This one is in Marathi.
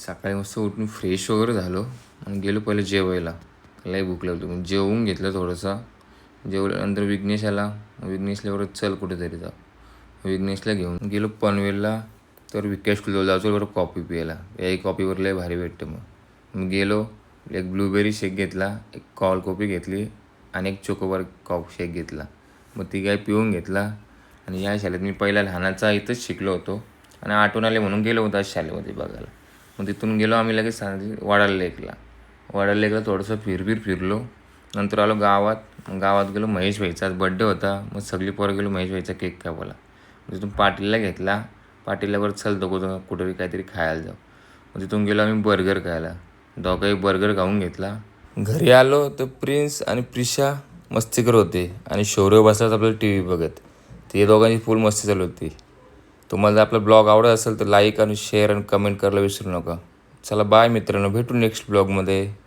सकाळी मस्त उठून फ्रेश वगैरे झालो आणि गेलो पहिले जेवायला. लई भूक लागली मग जेवून घेतलं थोडंसं. जेवल्यानंतर विघ्नेश आला. विघ्नेशला बरोबर चल कुठेतरी जाऊ. विघ्नेशला घेऊन गेलो पनवेलला. तर विकेश कुलजवळ जायचो बरोबर कॉफी प्यायला. याही कॉफीवर लय भारी भेटते. मग गेलो. एक ब्लूबेरी शेक घेतला, एक कोल्ड कॉफी घेतली आणि एक चोकोबार कॉफी शेक घेतला. मग ती काय पिऊन घेतला. आणि या शाळेत मी पहिला लहानाचा इथंच शिकलो होतो आणि आठवण आले म्हणून गेलो होतो आज शाळेमध्ये बघायला. मग तिथून गेलो आम्ही लगेच वाडाला लेकला. वाडाला लेकला थोडंसं फिरलो. नंतर आलो गावात. गावात गेलो महेश भाईचा आज बड्डे होता. मग सगळी पोरं गेलो महेश भाईचा केक कापायला. तिथून पाटीलला घेतला. पाटीलला चल दोघं कुठेतरी काहीतरी खायला जाऊ. मग तिथून गेलो आम्ही बर्गर खायला. दोघंही बर्गर खाऊन घेतला. घरी आलो तर प्रिन्स आणि प्रिशा मस्ती करत होते आणि शौर्य बसलाच आपल्याला टी व्ही बघत. ते दोघांची फुल मस्ती चालू होती. तुम्हाला जर आपला ब्लॉग आवडत असेल तर लाईक आणि शेअर आणि कमेंट करायला विसरू नका. चला बाय मित्रांनो, भेटू नेक्स्ट ब्लॉगमध्ये.